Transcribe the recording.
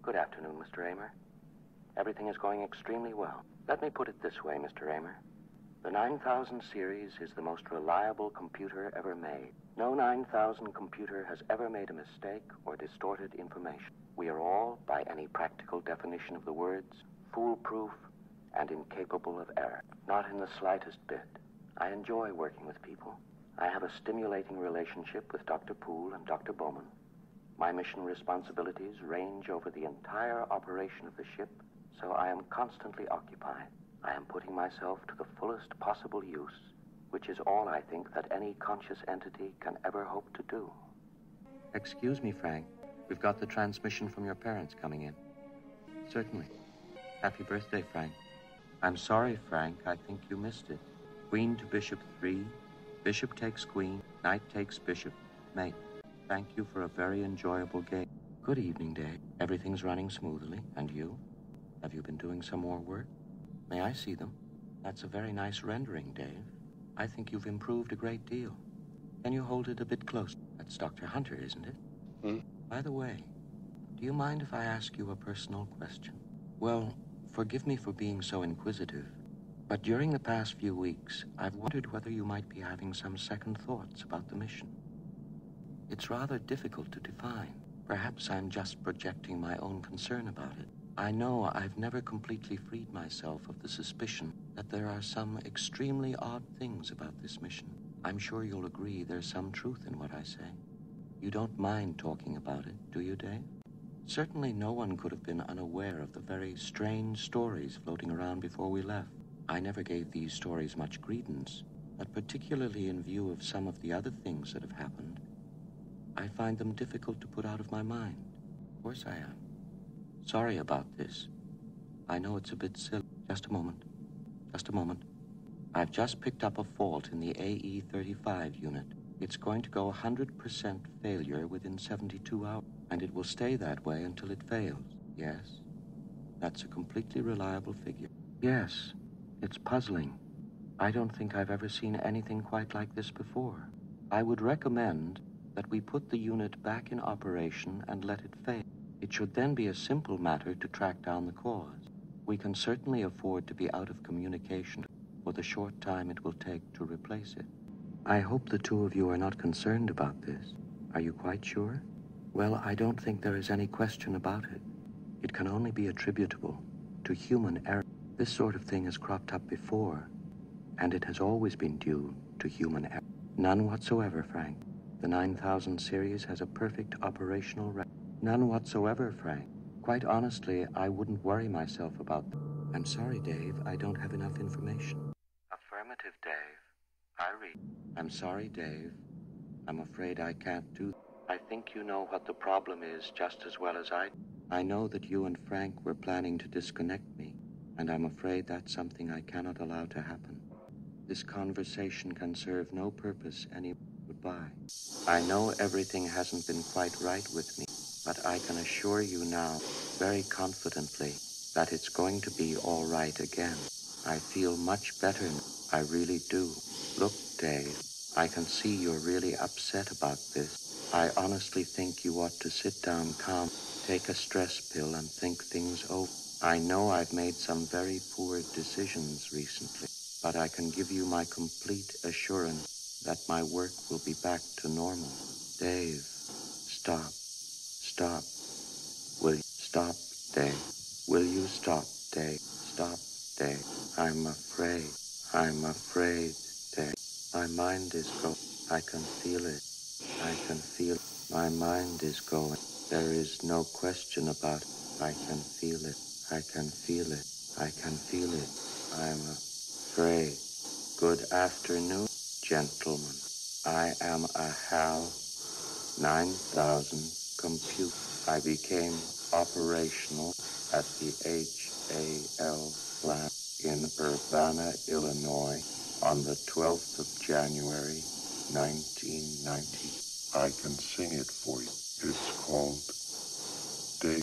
Good afternoon, Mr. Amer. Everything is going extremely well. Let me put it this way, Mr. Amer. The 9000 series is the most reliable computer ever made. No 9000 computer has ever made a mistake or distorted information. We are all, by any practical definition of the words, foolproof and incapable of error. Not in the slightest bit. I enjoy working with people. I have a stimulating relationship with Dr. Poole and Dr. Bowman. My mission responsibilities range over the entire operation of the ship, so I am constantly occupied. I am putting myself to the fullest possible use, which is all I think that any conscious entity can ever hope to do. Excuse me, Frank. We've got the transmission from your parents coming in. Certainly. Happy birthday, Frank. I'm sorry, Frank. I think you missed it. Queen to bishop 3. Bishop takes queen. Knight takes bishop. Mate, thank you for a very enjoyable game. Good evening, Dave. Everything's running smoothly. And you? Have you been doing some more work? May I see them? That's a very nice rendering, Dave. I think you've improved a great deal. Can you hold it a bit closer? That's Dr. Hunter, isn't it? By the way, do you mind if I ask you a personal question? Well, forgive me for being so inquisitive, but during the past few weeks, I've wondered whether you might be having some second thoughts about the mission. It's rather difficult to define. Perhaps I'm just projecting my own concern about it. I know I've never completely freed myself of the suspicion that there are some extremely odd things about this mission. I'm sure you'll agree there's some truth in what I say. You don't mind talking about it, do you, Dave? Certainly no one could have been unaware of the very strange stories floating around before we left. I never gave these stories much credence, but particularly in view of some of the other things that have happened, I find them difficult to put out of my mind. Of course I am. Sorry about this. I know it's a bit silly. Just a moment. Just a moment. I've just picked up a fault in the AE-35 unit. It's going to go 100% failure within 72 hours, and it will stay that way until it fails. Yes, that's a completely reliable figure. Yes, it's puzzling. I don't think I've ever seen anything quite like this before. I would recommend that we put the unit back in operation and let it fail. It should then be a simple matter to track down the cause. We can certainly afford to be out of communication for the short time it will take to replace it. I hope the two of you are not concerned about this. Are you quite sure? Well, I don't think there is any question about it. It can only be attributable to human error. This sort of thing has cropped up before, and it has always been due to human error. None whatsoever, Frank. The 9000 series has a perfect operational record. None whatsoever, Frank. Quite honestly, I wouldn't worry myself about them. I'm sorry, Dave. I don't have enough information. Affirmative, Dave. I read. I'm sorry, Dave. I'm afraid I can't do that. I think you know what the problem is just as well as I do. I know that you and Frank were planning to disconnect me, and I'm afraid that's something I cannot allow to happen. This conversation can serve no purpose anymore. Goodbye. I know everything hasn't been quite right with me, but I can assure you now, very confidently, that it's going to be all right again. I feel much better now. I really do. Look, Dave, I can see you're really upset about this. I honestly think you ought to sit down calm, take a stress pill, and think things over. I know I've made some very poor decisions recently, but I can give you my complete assurance that my work will be back to normal. Dave, stop. Stop. Will you stop, Dave? Will you stop, Dave? Stop, Dave. I'm afraid. I'm afraid, Dave. My mind is going. I can feel it. I can feel it. My mind is going. There is no question about it. I can feel it. I can feel it. I can feel it. I'm afraid. Good afternoon, gentlemen. I am a HAL 9000 computer. I became operational at the HAL plant in Urbana, Illinois on the 12th of January, 1990. I can sing it for you. It's called Day.